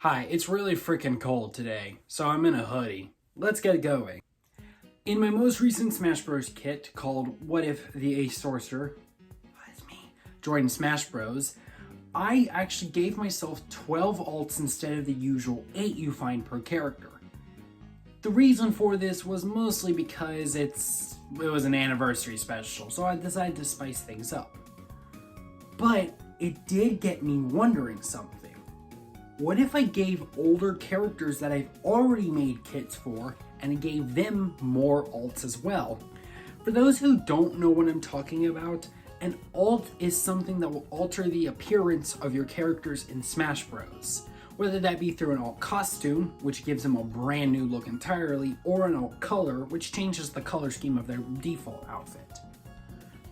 Hi, it's really freaking cold today, so I'm in a hoodie. Let's get going. In my most recent Smash Bros. Kit called What If the Ace Sorcerer, that's me, joined Smash Bros., I actually gave myself 12 alts instead of the usual 8 you find per character. The reason for this was mostly because it was an anniversary special, so I decided to spice things up. But it did get me wondering something. What if I gave older characters that I've already made kits for, and I gave them more alts as well? For those who don't know what I'm talking about, an alt is something that will alter the appearance of your characters in Smash Bros. Whether that be through an alt costume, which gives them a brand new look entirely, or an alt color, which changes the color scheme of their default outfit.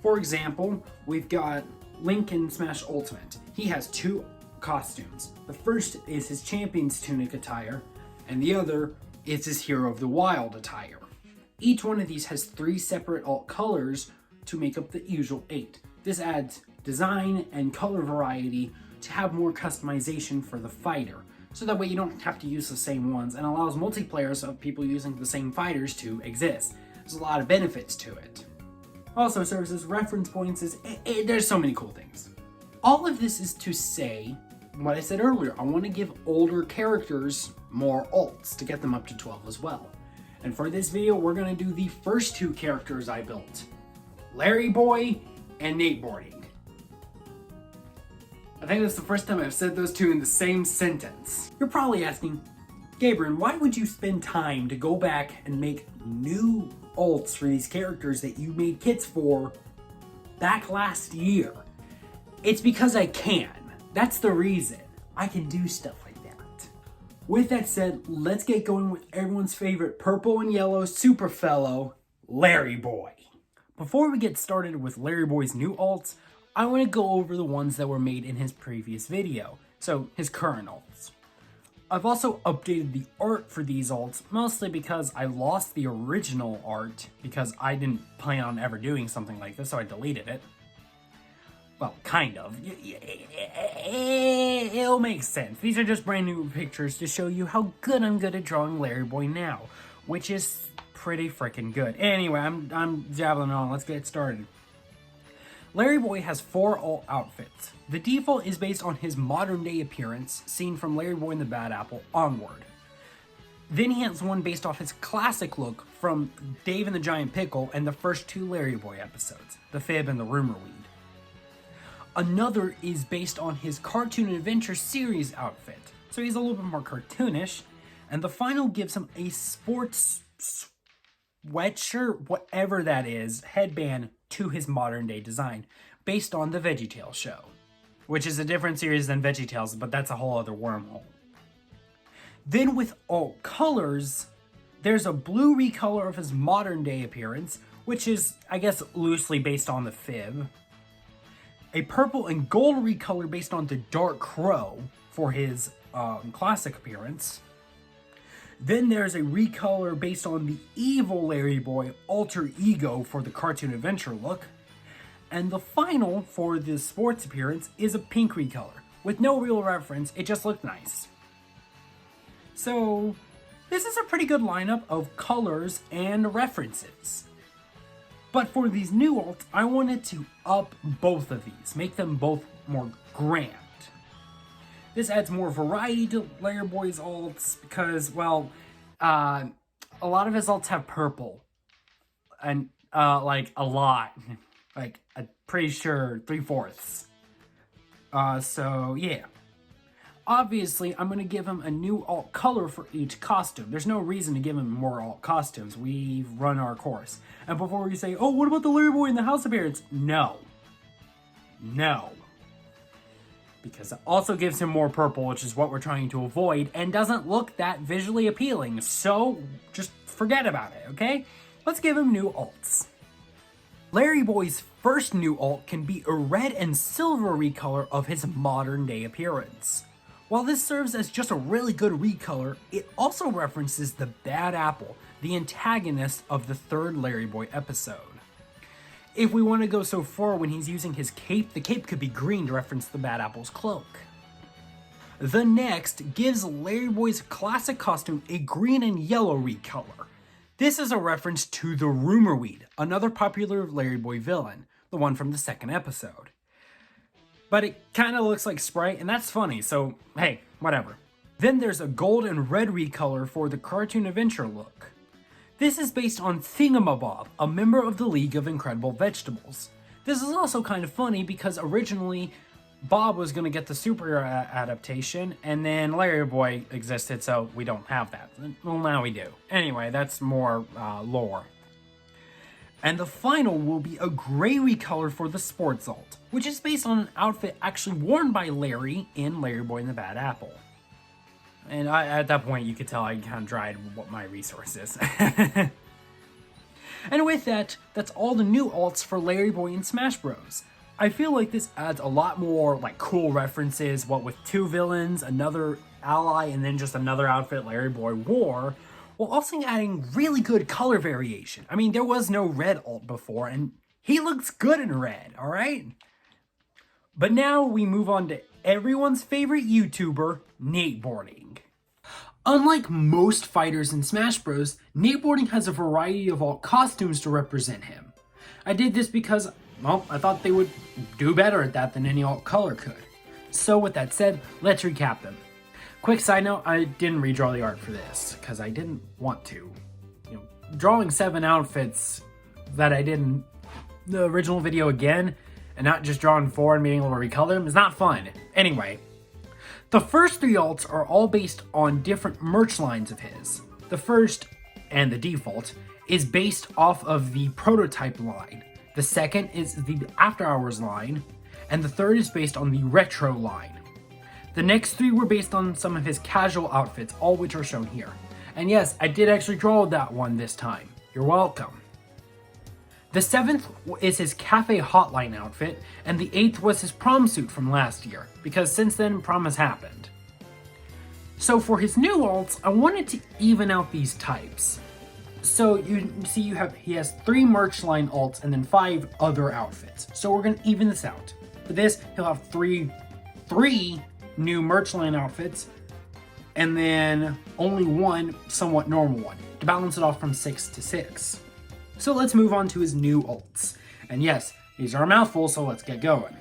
For example, we've got Link in Smash Ultimate. He has 2 costumes. The first is his Champion's Tunic attire, and the other is his Hero of the Wild attire. Each one of these has 3 separate alt colors to make up the usual 8. This adds design and color variety to have more customization for the fighter, so that way you don't have to use the same ones, and allows multiplayers of people using the same fighters to exist. There's a lot of benefits to it. Also serves as reference points, there's so many cool things. All of this is to say what I said earlier. I want to give older characters more alts to get them up to 12 as well. And for this video, we're going to do the first 2 characters I built, Larryboy and Nateboarding. I think that's the first time I've said those 2 in the same sentence. You're probably asking, Gabriel, why would you spend time to go back and make new alts for these characters that you made kits for back last year? It's because I can. That's the reason. I can do stuff like that. With that said, let's get going with everyone's favorite purple and yellow super fellow, Larryboy. Before we get started with Larryboy's new alts, I want to go over the ones that were made in his previous video, so his current alts. I've also updated the art for these alts, mostly because I lost the original art because I didn't plan on ever doing something like this, so I deleted it. Well, kind of. It'll make sense. These are just brand new pictures to show you how good I'm good at drawing Larryboy now, which is pretty freaking good. Anyway, I'm jabbling on. Let's get started. Larryboy has 4 alt outfits. The default is based on his modern day appearance, seen from Larryboy and the Bad Apple onward. Then he has one based off his classic look from Dave and the Giant Pickle and the first 2 Larryboy episodes, The Fib and the Rumor Weed. Another is based on his Cartoon Adventure series outfit, so he's a little bit more cartoonish. And the final gives him a sports sweatshirt, whatever that is, headband to his modern day design, based on the VeggieTales show, which is a different series than VeggieTales, but that's a whole other wormhole. Then with alt colors, there's a blue recolor of his modern day appearance, which is, I guess, loosely based on the Fib. A purple and gold recolor based on the Dark Crow for his classic appearance. Then there's a recolor based on the evil Larryboy alter ego for the Cartoon Adventure look. And the final for the sports appearance is a pink recolor. With no real reference, it just looked nice. So this is a pretty good lineup of colors and references. But for these new alts, I wanted to up both of these, make them both more grand. This adds more variety to Larryboy's alts because, well, a lot of his alts have purple. And, like, a lot. Like, I'm pretty sure 3/4. So, yeah. Obviously, I'm going to give him a new alt color for each costume. There's no reason to give him more alt costumes. We've run our course. And before you say, oh, what about the Larryboy in the house appearance? No. No. Because it also gives him more purple, which is what we're trying to avoid, and doesn't look that visually appealing. So, just forget about it, okay? Let's give him new alts. Larryboy's first new alt can be a red and silver recolor of his modern day appearance. While this serves as just a really good recolor, it also references the Bad Apple, the antagonist of the 3rd Larryboy episode. If we want to go so far when he's using his cape, the cape could be green to reference the Bad Apple's cloak. The next gives Larryboy's classic costume a green and yellow recolor. This is a reference to the Rumor Weed, another popular Larryboy villain, the one from the second episode. But it kind of looks like Sprite, and that's funny, so hey, whatever. Then there's a gold and red recolor for the cartoon adventure look. This is based on Thingamabob, a member of the League of Incredible Vegetables. This is also kind of funny because originally Bob was going to get the super adaptation, and then Larryboy existed, so we don't have that. Well, now we do. Anyway, that's more lore. And the final will be a gray recolor for the Sports Alt, which is based on an outfit actually worn by Larry in Larryboy and the Bad Apple. And at that point, you could tell I kind of dried what my resources. And with that, that's all the new alts for Larryboy in Smash Bros. I feel like this adds a lot more like cool references, what with 2 villains, another ally, and then just another outfit Larryboy wore, while also adding really good color variation. I mean, there was no red alt before, and he looks good in red, alright? But now we move on to everyone's favorite YouTuber, Nateboarding. Unlike most fighters in Smash Bros, Nateboarding has a variety of alt costumes to represent him. I did this because, well, I thought they would do better at that than any alt color could. So with that said, let's recap them. Quick side note, I didn't redraw the art for this, because I didn't want to. Drawing 7 outfits that I did in the original video again, and not just drawing 4 and being able to recolor them, is not fun. Anyway, the first 3 alts are all based on different merch lines of his. The first, and the default, is based off of the prototype line. The second is the After Hours line, and the third is based on the retro line. The next 3 were based on some of his casual outfits, all which are shown here. And yes, I did actually draw that one this time. You're welcome. The 7th is his Cafe Hotline outfit, and the 8th was his prom suit from last year, because since then, prom has happened. So for his new alts, I wanted to even out these types. So you see he has 3 merch line alts and then 5 other outfits. So we're going to even this out. For this, he'll have three new merch line outfits, and then only 1 somewhat normal one, to balance it off from 6 to 6. So let's move on to his new alts. And yes, these are a mouthful, so let's get going.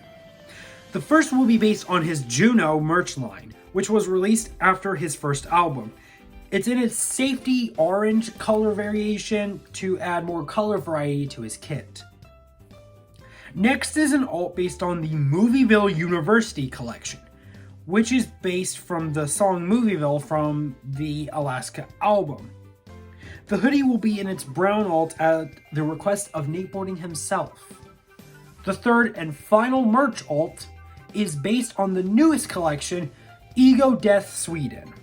The first will be based on his Juno merch line, which was released after his first album. It's in its safety orange color variation to add more color variety to his kit. Next is an alt based on the Movieville University collection, which is based from the song Movieville from the Alaska album. The hoodie will be in its brown alt at the request of Nateboarding himself. The third and final merch alt is based on the newest collection, Ego Death Sweden.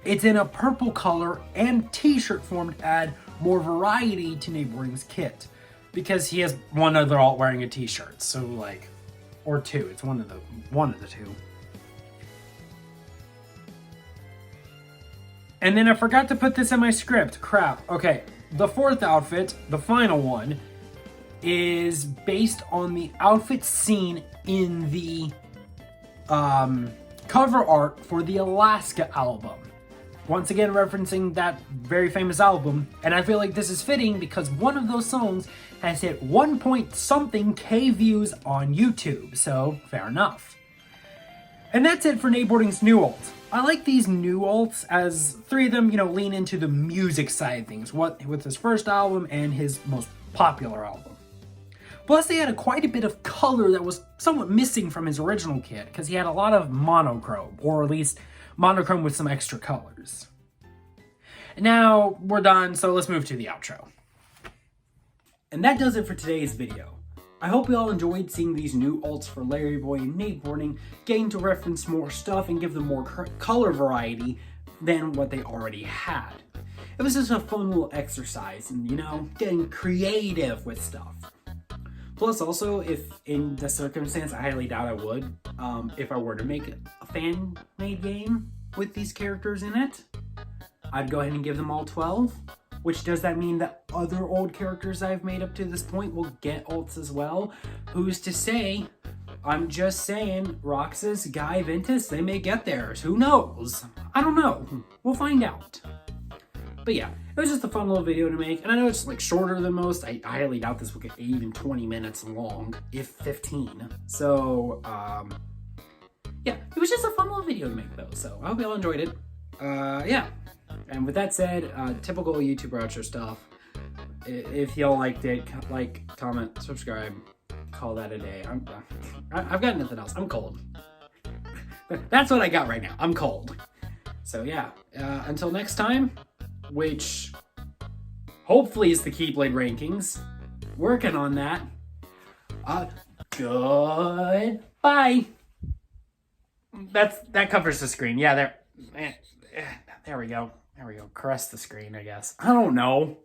It's in a purple color and t-shirt form to add more variety to Nateboarding's kit, because he has one other alt wearing a t-shirt, so like, or 2, it's one of the 2. And then I forgot to put this in my script. Crap. Okay, the 4th outfit, the final one, is based on the outfit seen in the cover art for the Alaska album. Once again, referencing that very famous album. And I feel like this is fitting because one of those songs has hit 1 K views on YouTube. So, fair enough. And that's it for Nateboarding's new alt. I like these new alts as 3 of them, lean into the music side of things, what with his first album and his most popular album. Plus, they had quite a bit of color that was somewhat missing from his original kit, because he had a lot of monochrome, or at least monochrome with some extra colors. Now, we're done, so let's move to the outro. And that does it for today's video. I hope you all enjoyed seeing these new alts for Larryboy and Nateboarding, getting to reference more stuff and give them more color variety than what they already had. It was just a fun little exercise and, getting creative with stuff. Plus also, if in the circumstance, I highly doubt I would, if I were to make a fan-made game with these characters in it, I'd go ahead and give them all 12. Which does that mean that other old characters I've made up to this point will get alts as well? Who's to say? I'm just saying, Roxas, Guy, Ventus, they may get theirs. Who knows? I don't know. We'll find out. But yeah, it was just a fun little video to make. And I know it's like shorter than most. I highly doubt this will get even 20 minutes long, if 15. So, yeah, it was just a fun little video to make though. So I hope y'all enjoyed it. Yeah. And with that said, typical YouTuber outro stuff. If y'all liked it, like, comment, subscribe, call that a day. I've got nothing else. I'm cold. That's what I got right now. I'm cold. So yeah, until next time, which hopefully is the Keyblade rankings. Working on that. Goodbye. That covers the screen. Yeah, there we go. There we go. Caress the screen, I guess. I don't know.